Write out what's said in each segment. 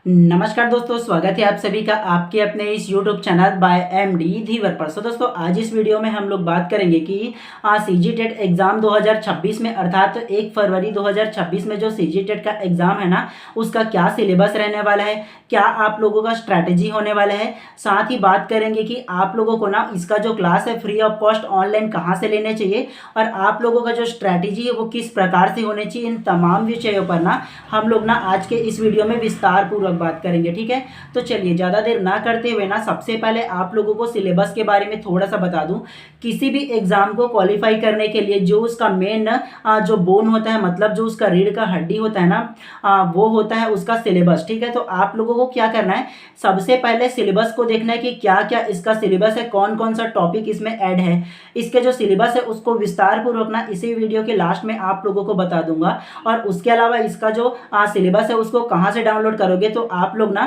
नमस्कार दोस्तों, स्वागत है आप सभी का आपके अपने इस YouTube चैनल बाय एमडी धीवर पर। दोस्तों, आज इस वीडियो में हम लोग बात करेंगे कि सीजी टेट एग्ज़ाम 2026 में अर्थात 1 फरवरी 2026 में जो सीजी टेट का एग्ज़ाम है ना, उसका क्या सिलेबस रहने वाला है, क्या आप लोगों का स्ट्रैटेजी होने वाला है। साथ ही बात करेंगे कि आप लोगों को ना इसका जो क्लास है फ्री ऑफ कॉस्ट ऑनलाइन कहाँ से लेने चाहिए और आप लोगों का जो स्ट्रैटेजी है वो किस प्रकार से होनी चाहिए। इन तमाम विषयों पर ना हम लोग ना आज के इस वीडियो में विस्तार पूर्वक बात करेंगे। ठीक है, तो चलिए ज़्यादा देर ना करते हुए ना सबसे पहले आप लोगों को सिलेबस के बारे में थोड़ा सा बता दूं। किसी भी एग्जाम को क्वालिफाई करने के लिए जो उसका मेन जो बोन होता है, मतलब जो उसका रीढ़ का हड्डी होता है ना, वो होता है उसका सिलेबस। ठीक है, तो आप लोगों को क्या करना है, सबसे पहले सिलेबस को देखना है कि क्या क्या इसका सिलेबस है, कौन कौन सा टॉपिक इसमें ऐड है। इसके जो सिलेबस है उसको विस्तार पूर्वक ना इसी वीडियो के लास्ट में आप लोगों को बता दूंगा। और उसके अलावा इसका जो सिलेबस है उसको कहाँ से डाउनलोड करोगे, तो आप लोग ना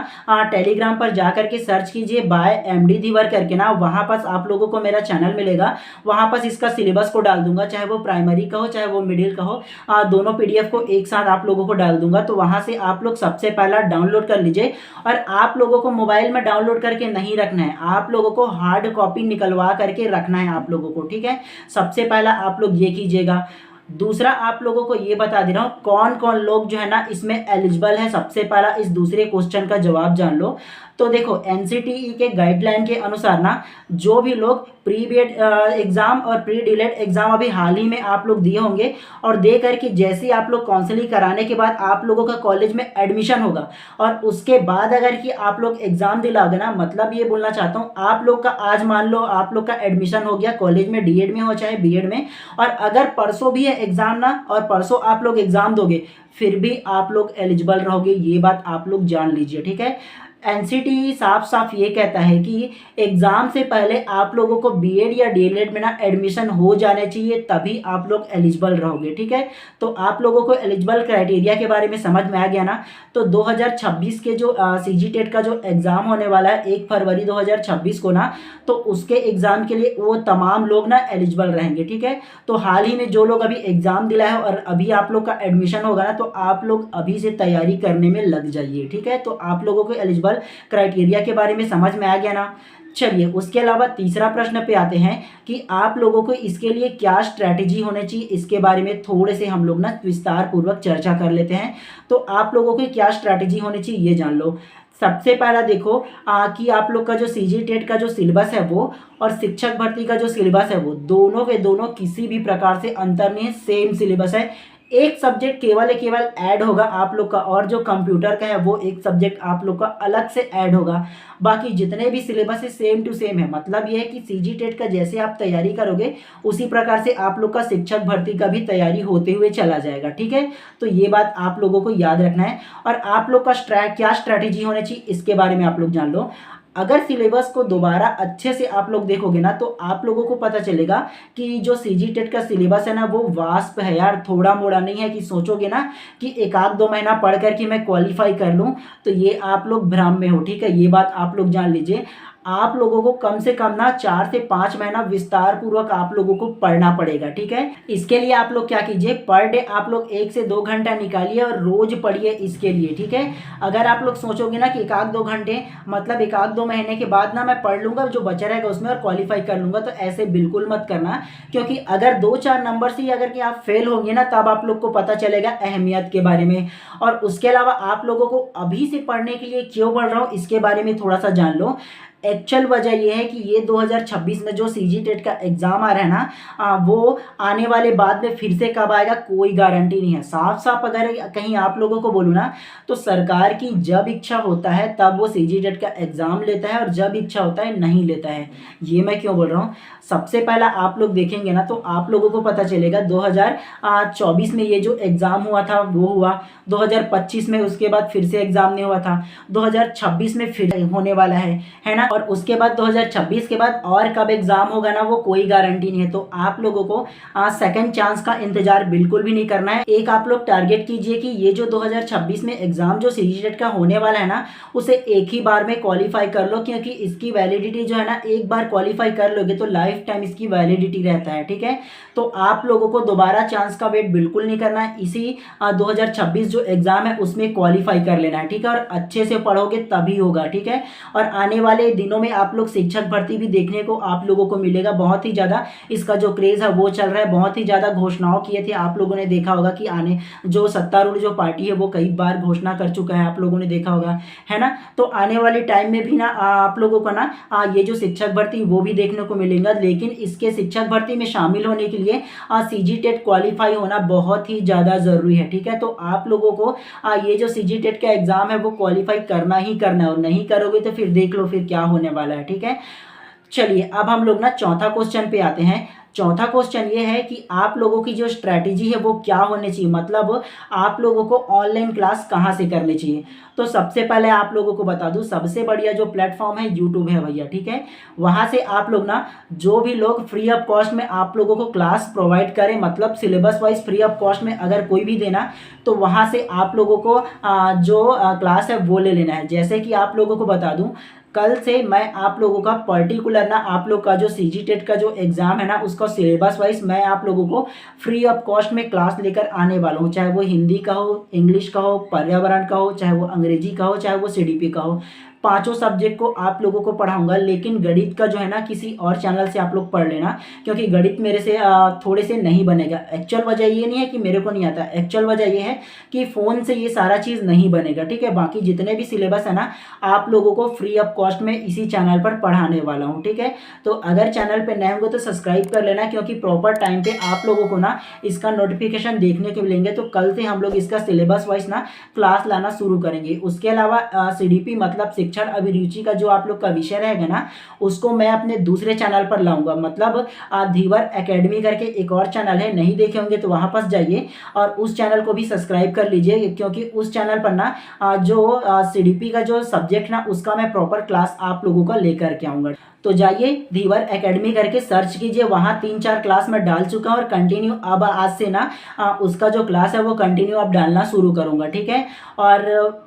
टेलीग्राम पर जा करके सर्च कीजिए बाय एमडी धीवर करके ना, वहाँ पर आप लोगों को मेरा चैनल मिलेगा। वहाँ पर इसका सिलेबस को डाल दूंगा, चाहे वो प्राइमरी का हो चाहे वो मिडिल का हो, दोनों पीडीएफ को एक साथ आप लोगों को डाल दूंगा। तो वहाँ से आप लोग सबसे पहला डाउनलोड कर लीजिए। और आप लोगों को मोबाइल में डाउनलोड करके नहीं रखना है, आप लोगों को हार्ड कॉपी निकलवा करके रखना है आप लोगों को। ठीक है, सबसे पहला आप लोग ये कीजिएगा। दूसरा आप लोगों को ये बता दे रहा हूँ कौन कौन लोग जो है ना इसमें एलिजिबल है। सबसे पहला इस दूसरे क्वेश्चन का जवाब जान लो। तो देखो, एनसीटीई के गाइडलाइन के अनुसार ना जो भी लोग प्री बीएड एग्जाम और प्री डीलेड एग्जाम अभी हाल ही में आप लोग दिए होंगे और दे करके जैसे ही आप लोग काउंसलिंग कराने के बाद आप लोगों का कॉलेज में एडमिशन होगा और उसके बाद अगर कि आप लोग एग्जाम दिलाओगे ना, मतलब ये बोलना चाहता हूँ आप लोग का आज मान लो आप लोग का एडमिशन हो गया कॉलेज में, डीएड में हो चाहे बीएड में, और अगर परसों भी है एग्जाम ना और परसों आप लोग एग्जाम दोगे फिर भी आप लोग एलिजिबल रहोगे, ये बात आप लोग जान लीजिए। ठीक है, एनसीटीई साफ साफ ये कहता है कि एग्जाम से पहले आप लोगों को बीएड या डीएलएड में ना एडमिशन हो जाने चाहिए, तभी आप लोग एलिजिबल रहोगे। ठीक है, तो आप लोगों को एलिजिबल क्राइटेरिया के बारे में समझ में आ गया ना। तो 2026 के जो सीजी टेट का जो एग्जाम होने वाला है 1 फरवरी 2026 को ना, तो उसके एग्जाम के लिए वो तमाम लोग ना एलिजिबल रहेंगे। ठीक है, तो हाल ही में जो लोग अभी एग्जाम दिला है और अभी आप लोग का एडमिशन होगा ना, तो आप लोग अभी से तैयारी करने में लग जाइए। ठीक है, तो आप लोगों को एलिजिबल क्राइटेरिया के बारे में समझ में आ गया ना। चलिए, उसके अलावा तीसरा प्रश्न पे आते हैं कि आप लोगों को इसके लिए क्या स्ट्रैटेजी होनी चाहिए। इसके बारे में थोड़े से हम लोग ना विस्तार पूर्वक चर्चा कर लेते हैं। तो आप लोगों को क्या स्ट्रैटेजी होनी चाहिए ये जान लो। सबसे पहला देखो कि आप लोग का जो सीजी टेट का जो सिलेबस है वो और शिक्षक भर्ती का जो सिलेबस है वो दोनों के दोनों किसी भी प्रकार से अंतर नहीं है, सेम सिलेबस है। एक सब्जेक्ट केवल ऐड होगा आप लोग का, और जो कंप्यूटर का है वो एक सब्जेक्ट आप लोग का अलग से ऐड होगा। बाकी जितने भी सिलेबस है सेम टू सेम है। मतलब ये है कि सीजी टेट का जैसे आप तैयारी करोगे उसी प्रकार से आप लोग का शिक्षक भर्ती का भी तैयारी होते हुए चला जाएगा। ठीक है, तो ये बात आप लोगों को याद रखना है। और आप लोग का क्या स्ट्रैटेजी होनी चाहिए इसके बारे में आप लोग जान लो। अगर सिलेबस को दोबारा अच्छे से आप लोग देखोगे ना, तो आप लोगों को पता चलेगा कि जो सीजी टेट का सिलेबस है ना वो वास्प है यार, थोड़ा मोड़ा नहीं है कि सोचोगे ना कि एक आध दो महीना पढ़ कर कि मैं क्वालिफाई कर लूँ, तो ये आप लोग भ्रम में हो। ठीक है, ये बात आप लोग जान लीजिए। आप लोगों को कम से कम ना 4 से 5 महीना विस्तार पूर्वक आप लोगों को पढ़ना पड़ेगा। ठीक है, इसके लिए आप लोग क्या कीजिए, पर डे आप लोग 1 से 2 घंटा निकालिए और रोज पढ़िए इसके लिए। ठीक है, अगर आप लोग सोचोगे ना कि एक आध 2 घंटे मतलब एक आध 2 महीने के बाद ना मैं पढ़ लूंगा जो बचा रहेगा उसमें और क्वालिफाई कर लूंगा, तो ऐसे बिल्कुल मत करना। क्योंकि अगर 2-4 नंबर से ही अगर कि आप फेल होंगे ना, तब आप लोग को पता चलेगा अहमियत के बारे में। और उसके अलावा आप लोगों को अभी से पढ़ने के लिए क्यों पढ़ रहा हूँ इसके बारे में थोड़ा सा जान लो। एक्चुअल वजह यह है कि ये 2026 में जो सीजी टेट का एग्जाम आ रहा है ना, वो आने वाले बाद में फिर से कब आएगा कोई गारंटी नहीं है। साफ साफ अगर कहीं आप लोगों को बोलूँ ना, तो सरकार की जब इच्छा होता है तब वो सीजी टेट का एग्जाम लेता है और जब इच्छा होता है नहीं लेता है। ये मैं क्यों बोल रहा हूँ, सबसे पहला आप लोग देखेंगे ना तो आप लोगों को पता चलेगा 2024 में ये जो एग्जाम हुआ था वो हुआ, 2025 में उसके बाद फिर से एग्जाम नहीं हुआ था, 2026 में फिर होने वाला है ना। और उसके बाद 2026 के बाद और कब एग्जाम होगा ना वो कोई गारंटी नहीं है। तो आप लोगों को सेकंड चांस का इंतजार बिल्कुल भी नहीं करना है। एक आप लोग टारगेट कीजिए कि ये जो 2026 में एग्जाम जो सीजी टेट का होने वाला है ना, उसे एक ही बार में क्वालिफाई कर लो, क्योंकि इसकी वैलिडिटी जो है ना एक बार क्वालिफाई कर लोगे तो लाइफ टाइम इसकी वैलिडिटी रहता है। ठीक है, तो आप लोगों को दोबारा चांस का वेट बिल्कुल नहीं करना है। इसी 2026 जो एग्ज़ाम है उसमें क्वालिफाई कर लेना है, ठीक है। और अच्छे से पढ़ोगे तभी होगा, ठीक है। और आने वाले दिनों में आप लोग शिक्षक भर्ती भी देखने को आप लोगों को मिलेगा। बहुत ही ज़्यादा इसका जो क्रेज़ है वो चल रहा है। बहुत ही ज़्यादा घोषणाओं किए थे, आप लोगों ने देखा होगा कि आने जो सत्तारूढ़ जो पार्टी है वो कई बार घोषणा कर चुका है, आप लोगों ने देखा होगा, है ना। तो आने वाले टाइम में भी ना आप लोगों को ना ये जो शिक्षक भर्ती वो भी देखने को मिलेगा। लेकिन इसके शिक्षक भर्ती में शामिल होने के लिए सीजी टेट क्वालिफाई होना बहुत ही ज़्यादा ज़रूरी है, ठीक है। तो आप लोगों को ये जो सीजी टेट का एग्ज़ाम है वो क्वालिफाई करना ही करना है, और नहीं करोगे तो फिर देख लो फिर क्या होने वाला है, ठीक है। चलिए अब हम लोग ना चौथा क्वेश्चन पे आते हैं। चौथा क्वेश्चन ये है कि आप लोगों की जो स्ट्रैटेजी है वो क्या होनी चाहिए, मतलब आप लोगों को ऑनलाइन क्लास कहाँ से करनी चाहिए। तो सबसे पहले आप लोगों को बता दूं, सबसे बढ़िया जो प्लेटफॉर्म है यूट्यूब है भैया, ठीक है। वहाँ से आप लोग ना जो भी लोग फ्री ऑफ कॉस्ट में आप लोगों को क्लास प्रोवाइड करें, मतलब syllabus wise free of cost में अगर कोई भी देना, तो वहाँ से आप लोगों को जो क्लास है वो ले लेना है। जैसे कि आप लोगों को बता दूँ, कल से मैं आप लोगों का पर्टिकुलर ना आप लोग का जो सीजी टेट का जो एग्ज़ाम है ना उसका सिलेबस वाइज मैं आप लोगों को फ्री ऑफ कॉस्ट में क्लास लेकर आने वाला हूँ। चाहे वो हिंदी का हो, इंग्लिश का हो, पर्यावरण का हो, चाहे वो अंग्रेजी का हो, चाहे वो सीडीपी का हो, पांचों सब्जेक्ट को आप लोगों को पढ़ाऊंगा। लेकिन गणित का जो है ना किसी और चैनल से आप लोग पढ़ लेना, क्योंकि गणित मेरे से थोड़े से नहीं बनेगा। एक्चुअल वजह ये नहीं है कि मेरे को नहीं आता, एक्चुअल वजह ये है कि फ़ोन से ये सारा चीज़ नहीं बनेगा, ठीक है। बाकी जितने भी सिलेबस है ना आप लोगों को फ्री ऑफ कॉस्ट में इसी चैनल पर पढ़ाने वाला हूँ, ठीक है। तो अगर चैनल पर नए होंगे तो सब्सक्राइब कर लेना, क्योंकि प्रॉपर टाइम पे आप लोगों को ना इसका नोटिफिकेशन देखने को मिलेंगे। तो कल से हम लोग इसका सिलेबस वाइज ना क्लास लाना शुरू करेंगे। उसके अलावा सीडीपी मतलब शिक्षण अभिरुचि का जो आप लोग का विषय रहेगा ना उसको मैं अपने दूसरे चैनल पर लाऊंगा, मतलब धीवर एकेडमी करके एक और चैनल है, नहीं देखे होंगे तो वहां पर जाइए और उस चैनल को भी सब्सक्राइब कर लीजिए। क्योंकि उस चैनल पर ना जो सीडीपी का जो सब्जेक्ट ना उसका मैं प्रॉपर क्लास आप लोगों का लेकर के आऊंगा। तो जाइए धीवर एकेडमी करके सर्च कीजिए, वहाँ 3-4 क्लास मैं डाल चुका हूँ और कंटिन्यू अब आज से ना उसका जो क्लास है वो कंटिन्यू अब डालना शुरू करूँगा, ठीक है। और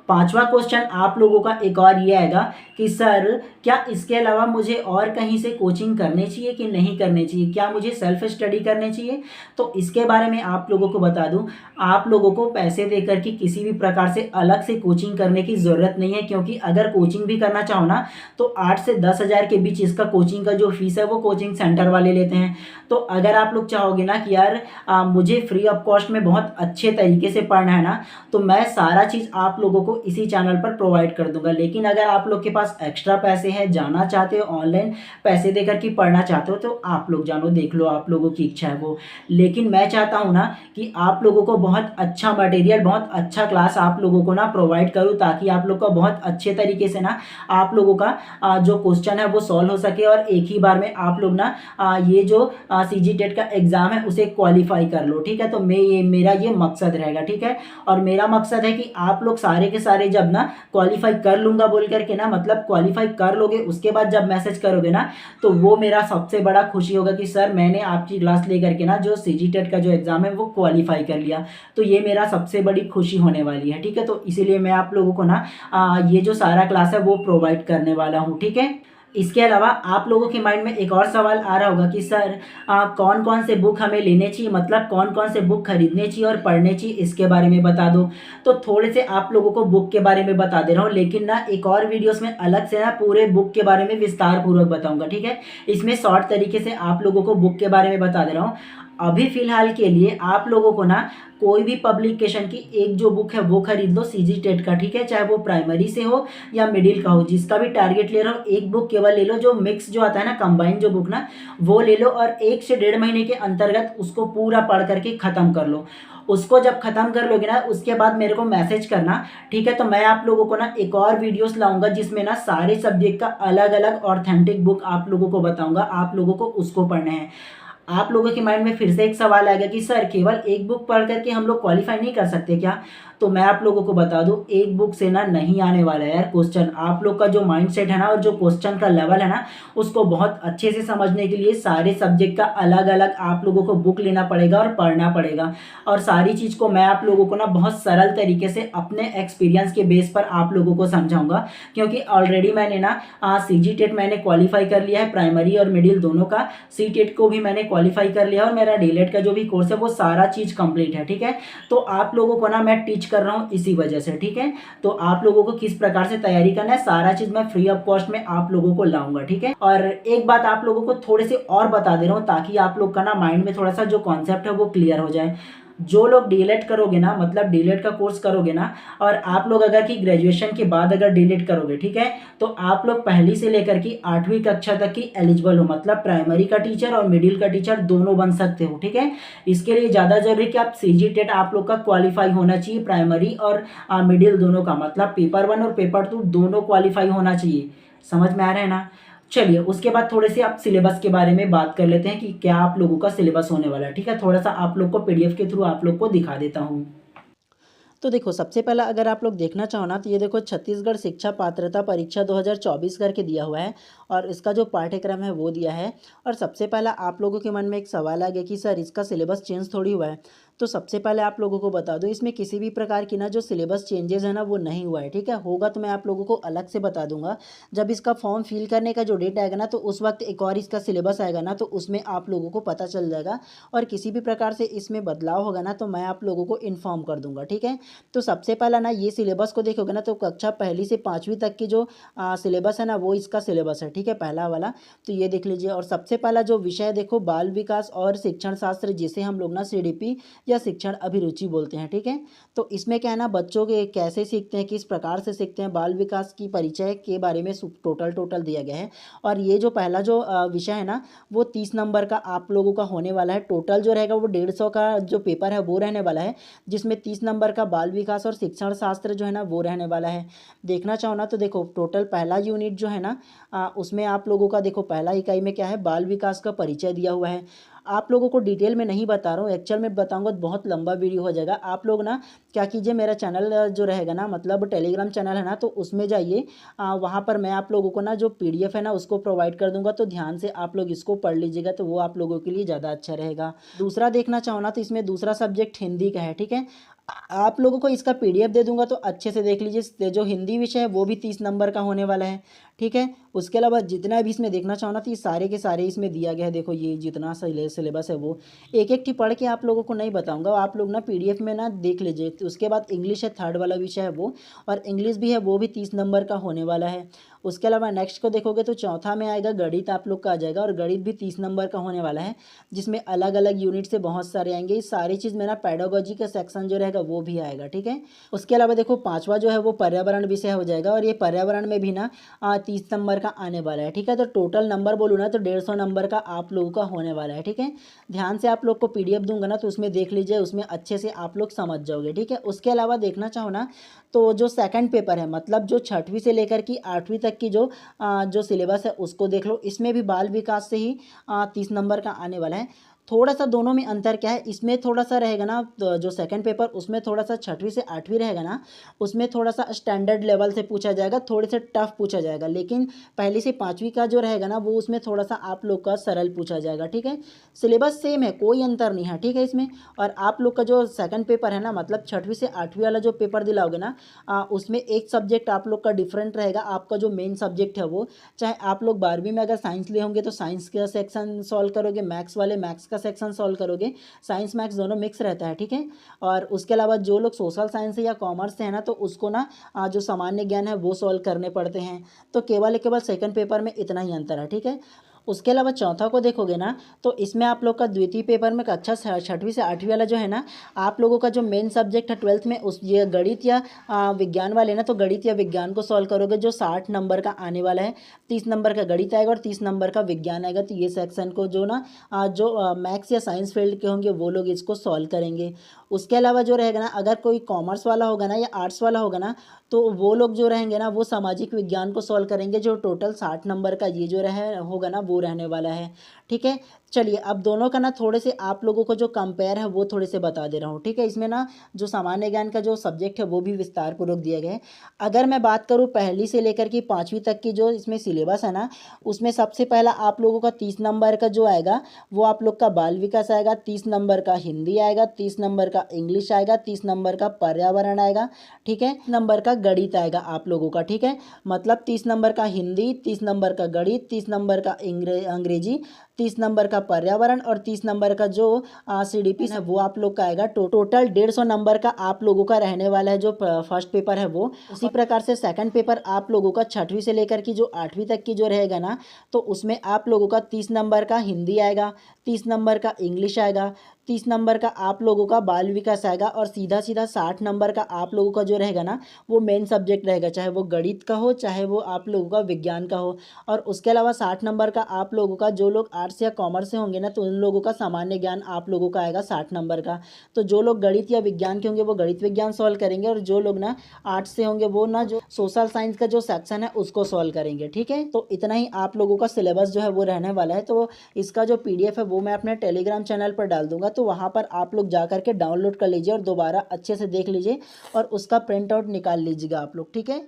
पांचवा क्वेश्चन आप लोगों का एक और ये आएगा कि सर क्या इसके अलावा मुझे और कहीं से कोचिंग करनी चाहिए कि नहीं करनी चाहिए, क्या मुझे सेल्फ स्टडी करनी चाहिए। तो इसके बारे में आप लोगों को बता दूं, आप लोगों को पैसे देकर के किसी भी प्रकार से अलग से कोचिंग करने की ज़रूरत नहीं है। क्योंकि अगर कोचिंग भी करना चाहो ना तो 8 से 10 हज़ार के बीच इसका कोचिंग का जो फीस है वो कोचिंग सेंटर वाले लेते हैं। तो अगर आप लोग चाहोगे ना कि यार मुझे फ्री ऑफ कॉस्ट में बहुत अच्छे तरीके से पढ़ना है ना, तो मैं सारा चीज़ आप लोगों को इसी चैनल पर प्रोवाइड कर दूंगा। लेकिन अगर आप लोग के पास एक्स्ट्रा पैसे हैं, जाना चाहते हो ऑनलाइन पैसे देकर के पढ़ना चाहते हो, तो आप लोग जानो, देख लो, आप लोगों की इच्छा है वो। लेकिन मैं चाहता हूँ ना कि आप लोगों को बहुत अच्छा मटेरियल, बहुत अच्छा क्लास आप लोगों को ना प्रोवाइड करूँ, ताकि आप लोग का बहुत अच्छे तरीके से ना आप लोगों का जो क्वेश्चन है वो सॉल्व हो सके और एक ही बार में आप लोग ना ये जो सीजी टेट का एग्ज़ाम है उसे क्वालिफाई कर लो, ठीक है। तो मेरा ये मकसद रहेगा, ठीक है। और मेरा मकसद है कि आप लोग सारे के सारे जब ना क्वालिफाई कर लूँगा बोल करके ना, मतलब क्वालिफाई कर लोगे, उसके बाद जब मैसेज करोगे ना तो वो मेरा सबसे बड़ा खुशी होगा कि सर मैंने आपकी क्लास ले करके ना जो सीजी टेट का जो एग्ज़ाम है वो क्वालिफाई कर लिया। तो ये मेरा सबसे बड़ी खुशी होने वाली है, ठीक है। तो इसीलिए मैं आप लोगों को ना ये जो सारा क्लास है वो प्रोवाइड करने वाला हूँ, ठीक है। इसके अलावा आप लोगों के माइंड में एक और सवाल आ रहा होगा कि सर कौन कौन से बुक हमें लेने चाहिए, मतलब कौन कौन से बुक खरीदने चाहिए और पढ़ने चाहिए, इसके बारे में बता दो। तो थोड़े से आप लोगों को बुक के बारे में बता दे रहा हूँ, लेकिन ना एक और वीडियोस में अलग से ना पूरे बुक के बारे में विस्तार पूर्वक बताऊंगा, ठीक है। इसमें शॉर्ट तरीके से आप लोगों को बुक के बारे में बता दे रहा हूँ। अभी फिलहाल के लिए आप लोगों को ना कोई भी पब्लिकेशन की एक जो बुक है वो खरीद लो सीजी टेट का, ठीक है। चाहे वो प्राइमरी से हो या मिडिल का हो, जिसका भी टारगेट ले रहा हो, एक बुक केवल ले लो। जो मिक्स जो आता है ना, कंबाइन जो बुक ना, वो ले लो और 1 से 1.5 महीने के अंतर्गत उसको पूरा पढ़ करके ख़त्म कर लो। उसको जब ख़त्म कर लोगे ना उसके बाद मेरे को मैसेज करना, ठीक है। तो मैं आप लोगों को ना एक और वीडियोस लाऊंगा जिसमें ना सारे सब्जेक्ट का अलग अलग ऑथेंटिक बुक आप लोगों को बताऊंगा, आप लोगों को उसको पढ़ना है। आप लोगों के माइंड में फिर से एक सवाल आएगा कि सर केवल एक बुक पढ़ करके हम लोग क्वालिफाई नहीं कर सकते क्या। तो मैं आप लोगों को बता दूं, एक बुक से ना नहीं आने वाला है यार क्वेश्चन। आप लोग का जो माइंडसेट है ना और जो क्वेश्चन का लेवल है ना, उसको बहुत अच्छे से समझने के लिए सारे सब्जेक्ट का अलग अलग आप लोगों को बुक लेना पड़ेगा और पढ़ना पड़ेगा। और सारी चीज़ को मैं आप लोगों को ना बहुत सरल तरीके से अपने एक्सपीरियंस के बेस पर आप लोगों को समझाऊंगा, क्योंकि ऑलरेडी मैंने ना सीजी टेट मैंने क्वालिफाई कर लिया है, प्राइमरी और मिडिल दोनों का। सी टेट को भी मैंने क्वालिफाई कर लिया और मेरा डीलेट का जो भी कोर्स है वो सारा चीज़ कंप्लीट है, ठीक है। तो आप लोगों को ना मैं टीच कर रहा हूँ इसी वजह से, ठीक है। तो आप लोगों को किस प्रकार से तैयारी करना है सारा चीज़ मैं फ्री ऑफ कॉस्ट में आप लोगों को लाऊंगा, ठीक है। और एक बात आप लोगों को थोड़े से और बता दे रहा हूँ, ताकि आप लोग का ना माइंड में थोड़ा सा जो कॉन्सेप्ट है वो क्लियर हो जाए। जो लोग डीलेट करोगे ना, मतलब डीलेट का कोर्स करोगे ना, और आप लोग अगर कि ग्रेजुएशन के बाद अगर डीलेट करोगे, ठीक है, तो आप लोग पहली से लेकर की 8वीं कक्षा तक की एलिजिबल हो, मतलब प्राइमरी का टीचर और मिडिल का टीचर दोनों बन सकते हो, ठीक है। इसके लिए ज़्यादा जरूरी कि आप सीजी टेट आप लोग का क्वालिफाई होना चाहिए, प्राइमरी और मिडिल दोनों का, मतलब पेपर 1 और पेपर 2 दोनों क्वालिफाई होना चाहिए। समझ में आ रहा है ना। चलिए उसके बाद थोड़े से आप सिलेबस के बारे में बात कर लेते हैं कि क्या आप लोगों का सिलेबस होने वाला है, ठीक है। थोड़ा सा आप लोग को पीडीएफ के थ्रू आप लोग को दिखा देता हूँ। तो देखो सबसे पहला अगर आप लोग देखना चाहो ना, तो ये देखो छत्तीसगढ़ शिक्षा पात्रता परीक्षा 2024 करके दिया हुआ है और इसका जो पाठ्यक्रम है वो दिया है। और सबसे पहला आप लोगों के मन में एक सवाल आ गया कि सर इसका सिलेबस चेंज थोड़ी हुआ है। तो सबसे पहले आप लोगों को बता दूं, इसमें किसी भी प्रकार की ना जो सिलेबस चेंजेस है ना वो नहीं हुआ है, ठीक है। होगा तो मैं आप लोगों को अलग से बता दूंगा। जब इसका फॉर्म फिल करने का जो डेट आएगा ना, तो उस वक्त एक और इसका सिलेबस आएगा ना, तो उसमें आप लोगों को पता चल जाएगा। और किसी भी प्रकार से इसमें बदलाव होगा ना, तो मैं आप लोगों को इन्फॉर्म कर दूंगा, ठीक है। तो सबसे पहला ना ये सिलेबस को देखोगे ना, तो कक्षा पहली से 5वीं तक की जो सिलेबस है ना वो इसका सिलेबस है, ठीक है, पहला वाला। तो ये देख लीजिए। और सबसे पहला जो विषय देखो, बाल विकास और शिक्षण शास्त्र, जिसे हम लोग ना सीडीपी या शिक्षण अभिरुचि बोलते हैं, ठीक है। तो इसमें क्या है ना, बच्चों के कैसे सीखते हैं, किस प्रकार से सीखते हैं, बाल विकास की परिचय के बारे में टोटल दिया गया है। और ये जो पहला जो विषय है ना, वो 30 नंबर का आप लोगों का होने वाला है। टोटल जो रहेगा वो 150 का जो पेपर है वो रहने वाला है, जिसमें 30 नंबर का बाल विकास और शिक्षण शास्त्र जो है ना वो रहने वाला है। देखना चाहो ना, तो देखो टोटल पहला यूनिट जो है ना, उसमें आप लोगों का देखो पहला इकाई में क्या है, बाल विकास का परिचय दिया हुआ है। आप लोगों को डिटेल में नहीं बता रहा हूँ, एक्चुअल में बताऊंगा तो बहुत लंबा वीडियो हो जाएगा। आप लोग ना क्या कीजिए, मेरा चैनल जो रहेगा ना, मतलब टेलीग्राम चैनल है ना, तो उसमें जाइए। वहाँ पर मैं आप लोगों को ना जो पीडीएफ है ना उसको प्रोवाइड कर दूंगा, तो ध्यान से आप लोग इसको पढ़ लीजिएगा, तो वो आप लोगों के लिए ज़्यादा अच्छा रहेगा। दूसरा देखना चाहो ना, तो इसमें दूसरा सब्जेक्ट हिंदी का है, ठीक है। आप लोगों को इसका पीडीएफ दे दूंगा, तो अच्छे से देख लीजिए। जो हिंदी विषय है वो भी 30 नंबर का होने वाला है, ठीक है। उसके अलावा जितना भी इसमें देखना चाहो ना, तो ये सारे के सारे इसमें दिया गया है। देखो ये जितना सिलेबस है वो एक एक पढ़ के आप लोगों को नहीं बताऊंगा, आप लोग ना पीडीएफ में ना देख लीजिए। तो उसके बाद इंग्लिश है, थर्ड वाला विषय है वो, और इंग्लिश भी है, वो भी 30 नंबर का होने वाला है। उसके अलावा नेक्स्ट को देखोगे तो चौथा में आएगा गणित, आप लोग का आ जाएगा, और गणित भी 30 नंबर का होने वाला है, जिसमें अलग अलग यूनिट से बहुत सारे आएंगे। ये सारी चीज़ में ना पेडागोजी का सेक्शन जो रहेगा वो भी आएगा, ठीक है। उसके अलावा देखो पांचवा जो है वो पर्यावरण विषय हो जाएगा, और ये पर्यावरण में भी ना 30 नंबर का आने वाला है, ठीक है। तो टोटल नंबर बोलूँ ना, तो 150 नंबर का आप लोगों का होने वाला है, ठीक है। ध्यान से आप लोग को पीडीएफ दूंगा ना, तो उसमें देख लीजिए, उसमें अच्छे से आप लोग समझ जाओगे, ठीक है। उसके अलावा देखना चाहो ना, तो जो सेकंड पेपर है, मतलब जो 6वीं से लेकर की 8वीं तक की जो सिलेबस है उसको देख लो। इसमें भी बाल विकास से ही 30 नंबर का आने वाला है। थोड़ा सा दोनों में अंतर क्या है, इसमें थोड़ा सा रहेगा ना, तो जो सेकंड पेपर उसमें थोड़ा सा 6वीं से 8वीं रहेगा ना, उसमें थोड़ा सा स्टैंडर्ड लेवल से पूछा जाएगा, थोड़े से टफ पूछा जाएगा। लेकिन पहली से 5वीं का जो रहेगा ना, वो उसमें थोड़ा सा आप लोग का सरल पूछा जाएगा, ठीक है। सिलेबस सेम है, कोई अंतर नहीं है, ठीक है इसमें। और आप लोग का जो सेकंड पेपर है ना, मतलब 6वीं से 8वीं वाला जो पेपर दिलाओगे ना, उसमें एक सब्जेक्ट आप लोग का डिफरेंट रहेगा। आपका जो मेन सब्जेक्ट है वो, चाहे आप लोग 12वीं में अगर साइंस ले होंगे तो साइंस का सेक्शन सॉल्व करोगे, मैथ्स वाले मैथ्स का सेक्शन सॉल्व करोगे, साइंस मैथ्स दोनों मिक्स रहता है, ठीक है। और उसके अलावा जो लोग सोशल साइंस से या कॉमर्स से है ना, तो उसको ना जो सामान्य ज्ञान है वो सॉल्व करने पड़ते हैं। तो केवल सेकंड पेपर में इतना ही अंतर है, ठीक है। उसके अलावा चौथा को देखोगे ना, तो इसमें आप लोग का द्वितीय पेपर में कक्षा 6वीं से 8वीं वाला जो है ना, आप लोगों का जो मेन सब्जेक्ट है 12th में, उस ये गणित या विज्ञान वाले ना, तो गणित या विज्ञान को सॉल्व करोगे, जो 60 नंबर का आने वाला है। 30 नंबर का गणित आएगा और 30 नंबर का विज्ञान आएगा। तो ये सेक्शन को जो ना जो मैथ्स या साइंस फील्ड के होंगे वो लोग इसको सॉल्व करेंगे। उसके अलावा जो रहेगा ना, अगर कोई कॉमर्स वाला होगा ना या आर्ट्स वाला होगा ना, तो वो लोग जो रहेंगे ना वो सामाजिक विज्ञान को सॉल्व करेंगे, जो टोटल 60 नंबर का ये जो रहे होगा ना वो रहने वाला है, ठीक है। चलिए अब दोनों का ना थोड़े से आप लोगों को जो कंपेयर है वो थोड़े से बता दे रहा हूँ, ठीक है। इसमें ना जो सामान्य ज्ञान का जो सब्जेक्ट है वो भी विस्तार पूर्वक दिया गया है। अगर मैं बात करूँ पहली से लेकर के 5वीं तक की जो इसमें सिलेबस है ना, उसमें सबसे पहला आप लोगों का 30 नंबर का जो आएगा वो आप लोग का बाल विकास आएगा, 30 नंबर का हिंदी आएगा, 30 नंबर का इंग्लिश आएगा, 30 नंबर का पर्यावरण आएगा, ठीक है, नंबर का गणित आएगा आप लोगों का, ठीक है। मतलब 30 नंबर का हिंदी, 30 नंबर का गणित, 30 नंबर का अंग्रेजी, 30 नंबर का पर्यावरण और 30 नंबर का जो CDP है वो आप लोग का आएगा। टोटल 150 नंबर का आप लोगों का रहने वाला है जो फर्स्ट पेपर है वो। उसी प्रकार से सेकंड पेपर आप लोगों का 6वीं से लेकर की जो 8वीं तक की जो रहेगा ना, तो उसमें आप लोगों का 30 नंबर का हिंदी आएगा, 30 नंबर का इंग्लिश आएगा, 30 नंबर का आप लोगों का बाल विकास आएगा और सीधा सीधा 60 नंबर का आप लोगों का जो रहेगा ना वो मेन सब्जेक्ट रहेगा, चाहे वो गणित का हो चाहे वो आप लोगों का विज्ञान का हो। और उसके अलावा 60 नंबर का आप लोगों का जो लोग आर्ट्स या कॉमर्स से होंगे ना तो उन लोगों का सामान्य ज्ञान आप लोगों का आएगा 60 नंबर का। तो जो लोग गणित या विज्ञान के होंगे वो गणित विज्ञान सॉल्व करेंगे और जो लोग ना आर्ट्स से होंगे वो ना जो सोशल साइंस का जो सेक्शन है उसको सॉल्व करेंगे, ठीक है। तो इतना ही आप लोगों का सिलेबस जो है वो रहने वाला है। तो इसका जो PDF है वो मैं अपने टेलीग्राम चैनल पर डाल दूंगा, तो वहाँ पर आप लोग जा करके डाउनलोड कर लीजिए और दोबारा अच्छे से देख लीजिए और उसका प्रिंट आउट निकाल लीजिएगा आप लोग, ठीक है।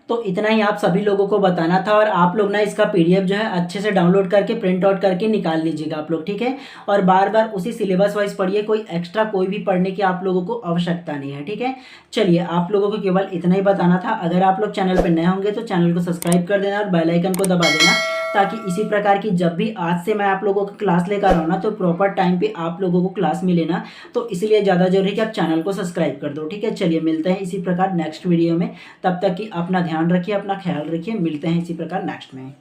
तो इतना ही आप सभी लोगों को बताना था और आप लोग ना इसका PDF जो है अच्छे से डाउनलोड करके प्रिंट आउट करके निकाल लीजिएगा आप लोग, ठीक है। और बार बार उसी सिलेबस वाइज पढ़िए, कोई एक्स्ट्रा कोई भी पढ़ने की आप लोगों को आवश्यकता नहीं है, ठीक है। चलिए आप लोगों को केवल इतना ही बताना था। अगर आप लोग चैनल पर नए होंगे तो चैनल को सब्सक्राइब कर देना और बेल आइकन को दबा देना, ताकि इसी प्रकार की जब भी आज से मैं आप लोगों को क्लास लेकर आऊँ ना तो प्रॉपर टाइम पे आप लोगों को क्लास मिले ना। तो इसलिए ज़्यादा जरूरी है कि आप चैनल को सब्सक्राइब कर दो, ठीक है। चलिए मिलते हैं इसी प्रकार नेक्स्ट वीडियो में, तब तक कि अपना ध्यान रखिए, अपना ख्याल रखिए, मिलते हैं इसी प्रकार नेक्स्ट में।